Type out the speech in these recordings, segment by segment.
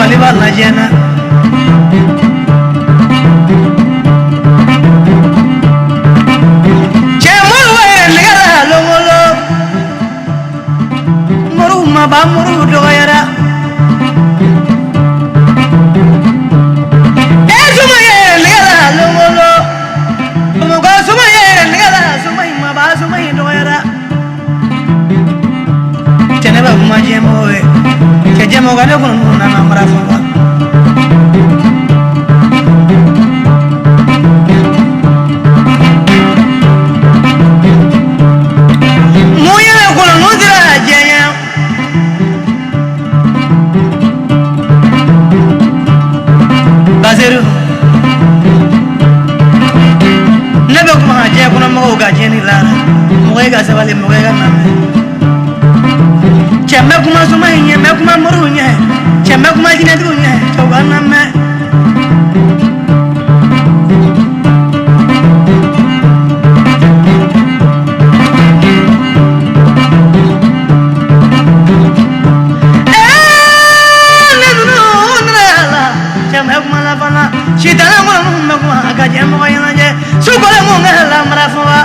dabali ba lajena chemol we negara longolo moru ma ba moru doyara esuma ye negara longolo mo go suma ye negara suma ma ba suma doyara teneba kuma jemo we jemo ga ne ko na na mara fa nebe kuma je kuna mo ga je ni la mo ga sabale mo ga na cheme kuma suma nye me kuma muru nye cheme kuma jine du nye to ga na me Chitana mo no mo ga je mo ga yana je su ko le mo ngala mara fa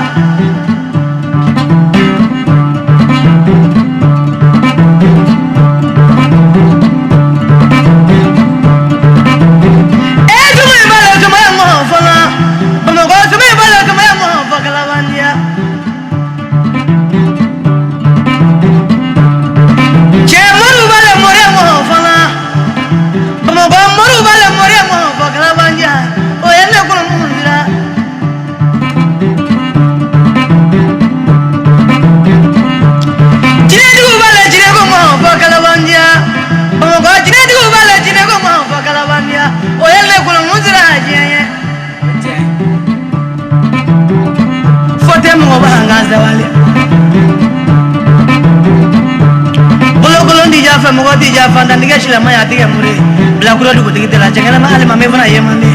mo di ja fanda ndiga shila maya tiga muri bla kula du tigi tela changana ma ale mame fana yemande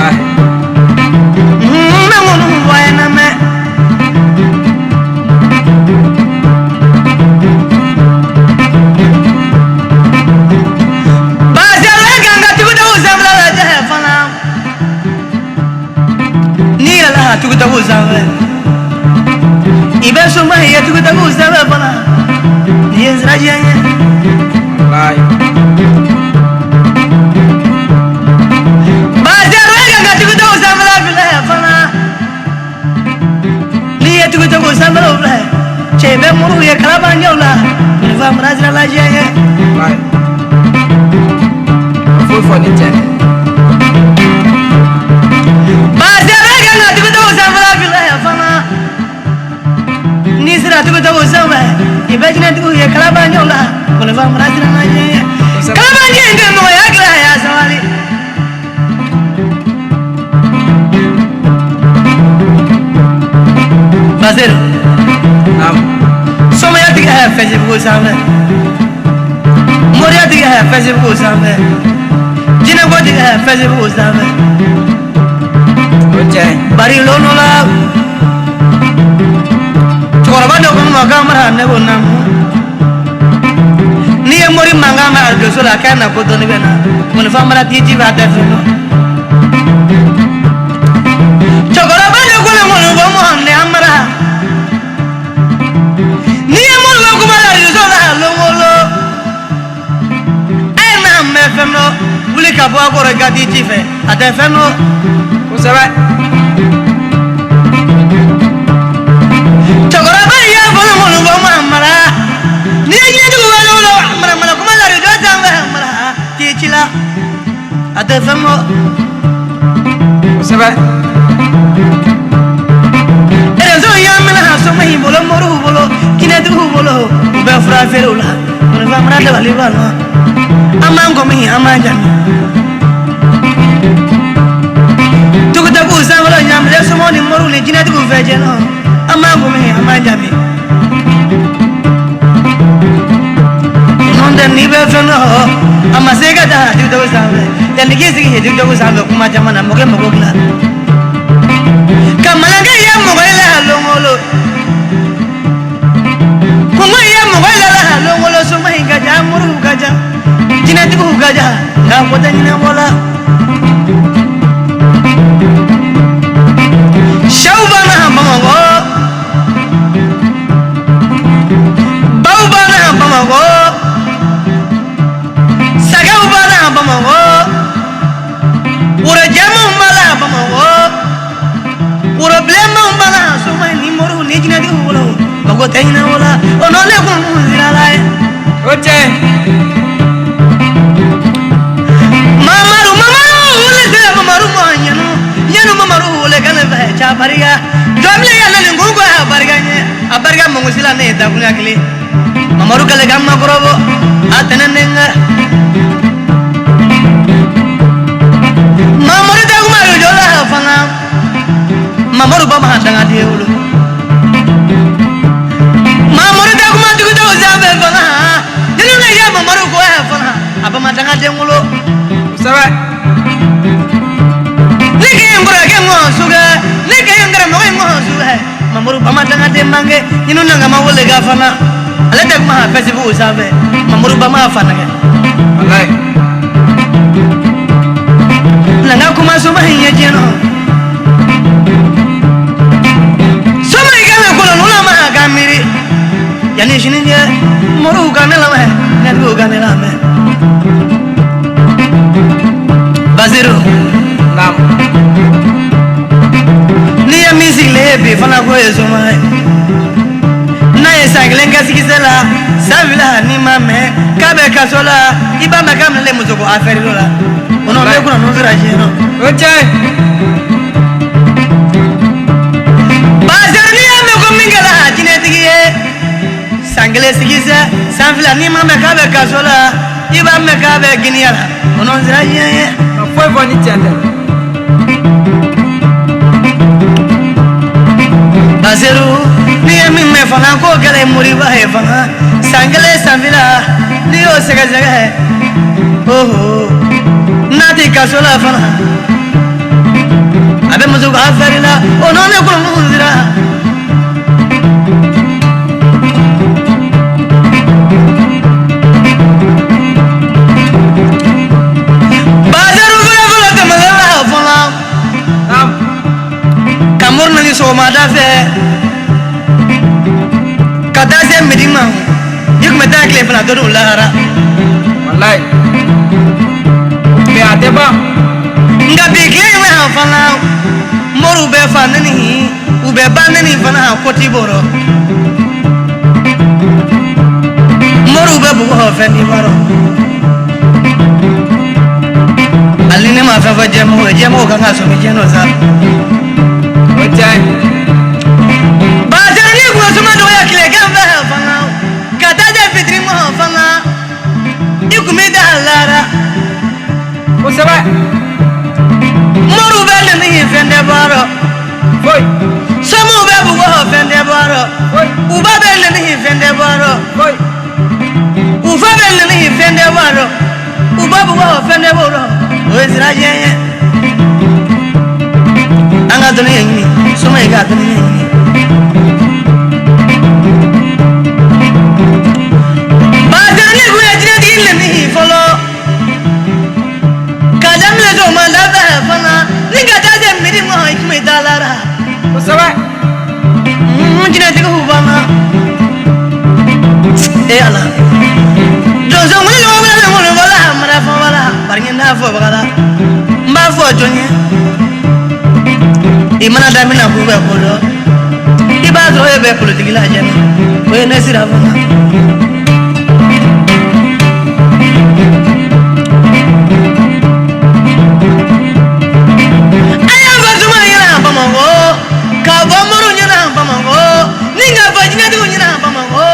ai me ngonu wayna me bazala ganga tigu da uzamla la ja fana ni ala tigu da uzamla ibe suma ye tigu da uzamla fana yezra janya bye bazaro ga tigu da uzamla bila fana liye tigu da uzamla bila chebe muru ye kala banyola ni va mrazira la jeye bye full for the ten bazaro ga tigu da uzamla bila fana ni sira tigu da uzamla ibajina tigu ye kala banyola ni va mrazira la jeye kala jeye mo ya gra ya sawali bazero nam soma ya tiga hai facebook samne moria tiga hai facebook samne jina ko tiga hai facebook samne oche bari lono la chorba do ko ma kamera ne ko nam ni mori manga ma do so la kana ko do ne bena mon famara ti ji ba ta fino chogora ba ne ko le mon bo mo ne amara ni mon lo ko ma la so la lo ngolo ai na me feno wuli ka bo ko re ga di ti fe ate feno ko se ba chogora ba ya bo mon bo mo amara ni ni du ba lo amara mala ko ma la do ta amara ti ti la ate feno ko se ba ezo ya mena so mai bolo moru bolo kine du bolo be fra ferula on va mara de bali balo amango mi amanja tuku taku sangolo nyam le so moni moru le kine du veje no amango mi amanja mi non de ni be feno amasega da du do sangole de ni gisi du do sangole kuma jamana moge mogla kamalanga ya mogela longolo kuma ya mogela longolo so mahinga ja muru gaja jinati ku gaja kota nyina wala shawbana bamago baubana bamago sagaubana bamago ura jamu mala bamago ura blema mala suma ni moru ni jina di wala bago tayna wala onole ko muzira lai oche Bariga, domle ya nani ngugo ya bariga nye, abariga mungusila ne takunya kili, mamaru kale gamma korobo, atene nenga, mamaru takuma yola hafanga, mamaru bama hatanga diulu, mamaru takuma tukuta uzabe fanga, jenu na ya mamaru ko hafanga, apa matanga dengulo, sawa, niki ngura kengo suga. Mamuru bama tanga demange inu nanga mawole gafana ale tak ma Facebook usabe mamuru bama afana ke alai nanga kuma soma hinya jeno soma igame kula nula ma gamiri yani shininje moru ganela ma ne du ganela me Baziru nam music lebe fana ko yeso mai na yesangle ngasi kisela savila ni mame kabe kasola ibamba kamle muzoko aferi lola ono le kuna nozira jeno oche bazerni ame ko mingala jine tigiye sangle sigisa savila ni mame kabe kasola ibamba kabe giniala ono nozira jene foi boni tende Baziru ni emi me fana ko gale muriba he fana sangale samvila ni o sega sega he oh nati kasola fana abe muzo ga farila onone ko munzira Baziru gula kamala fana kamur nani so ma da fe kadase medima yuk meta kle fana do lahara wallahi be ateba nga be kle ma fana moru be fana ni ube banani fana koti boro moru be bu ho fe ni baro aline ma fa jemo ka ngaso mi jeno za oche bazani ko suma do ya kile gamba fanga kataje fitri mo fanga ikumida lara osaba moru bele ni fende baro boy samu be bu ko fende baro boy uba bele ni fende baro boy ufa bele ni fende baro uba bu ko fende baro o israje anga dunia ini semua ega dunia ini bazarni gue ajna din ni follow kadam le do malaba fana ninga taje miri mo ikme dalara usaba mujina tigo hubana ala dozo mo lo wala mara fa wala baringa na fo bagala mba fo jonye imana damina kuba kolo ibazo ebe politiki la jana we nesira fana aya bazuma yana bamango ka bomuru yana bamango ninga bajina du yana bamango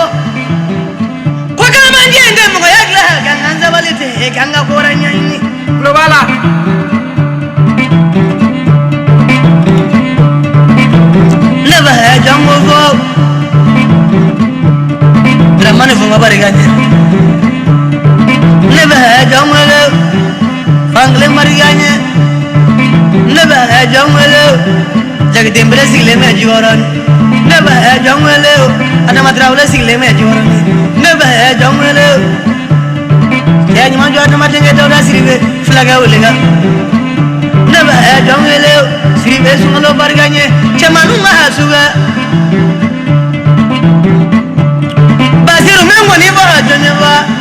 kwa kama ngende mo yakla kanganza balite kanga koranya ini globala jango go ramane funga bariganya neba jango le fangle mariganya neba jango le jagdembre sile me joran neba jango le ana matrawle sile me joran neba jango le ya nyama jo na matenge dawda siribe flaga wulega naba dongele siribe sungalo barganye chamanu masuga basiru mengo ni ba joneba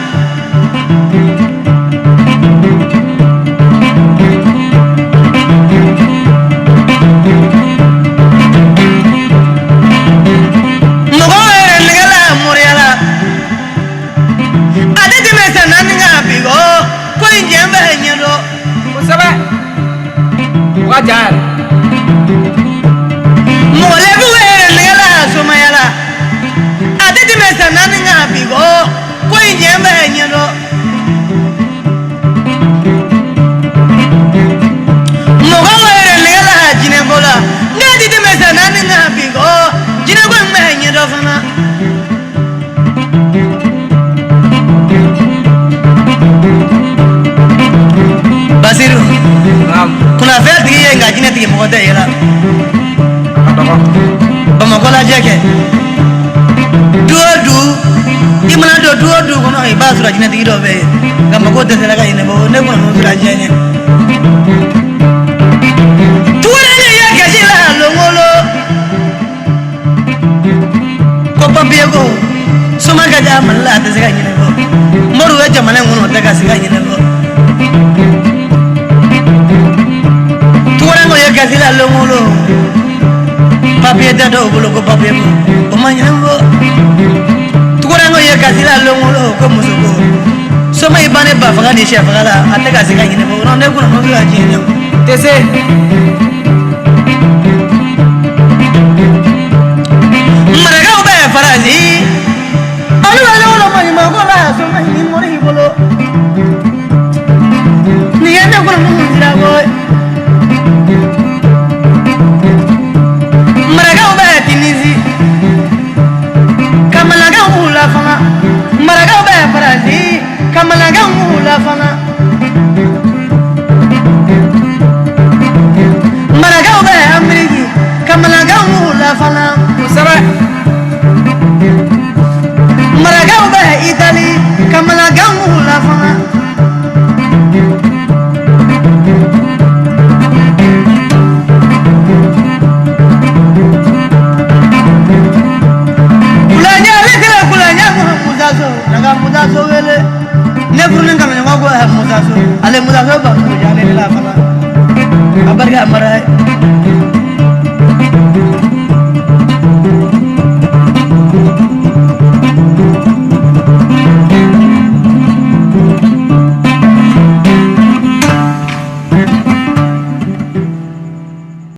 wajar mole buwe ngala sumayala adedi mesana ninga bigo ko injembe nyendo mogo ngala jine bola ngadi de mesana ninga bigo jine ko me nyendo fana Basiru kuna fẹ́ tigi ye nka jinɛ tigi mɔgɔ tɛ yɛlɛ Bamakɔ la jɛ kɛ du o du i mana don du o du kɔnɔ i b'a sɔrɔ jinɛ tigi dɔ bɛ yen nka mɔgɔw dɛsɛra ka ɲinɛ bɔ ne kɔnɔ n'o sɔrɔ diɲɛ ɲɛ tuwɛrɛ ye gasi la longolo ko papiye ko soma ka ja Mali la a tɛ se ka ɲinɛ bɔ Modibo bɛ jamana in kɔnɔ o tɛ ka se ka ɲinɛ bɔ gasi la longolo papier da do bolo ko papier ko manyango tukorango ye gasi la longolo ko musuko soma ibane ba faga ni chef gala ataka sika nyine bo no ne kuno no ga jine tese maraga ba farazi alu alu lo mai ma ko la soma ni mori bolo ni ene kuno no dira boy Maragao ba Faransi kamalagao mula fana Maragao ba Ameriki kamalagao mula fana usaba Maragao ba Italy kamalagao mula fana Muzaso wele ne burun kan ne mago muzaso ale muzaso ba ko jale la fana abarga mara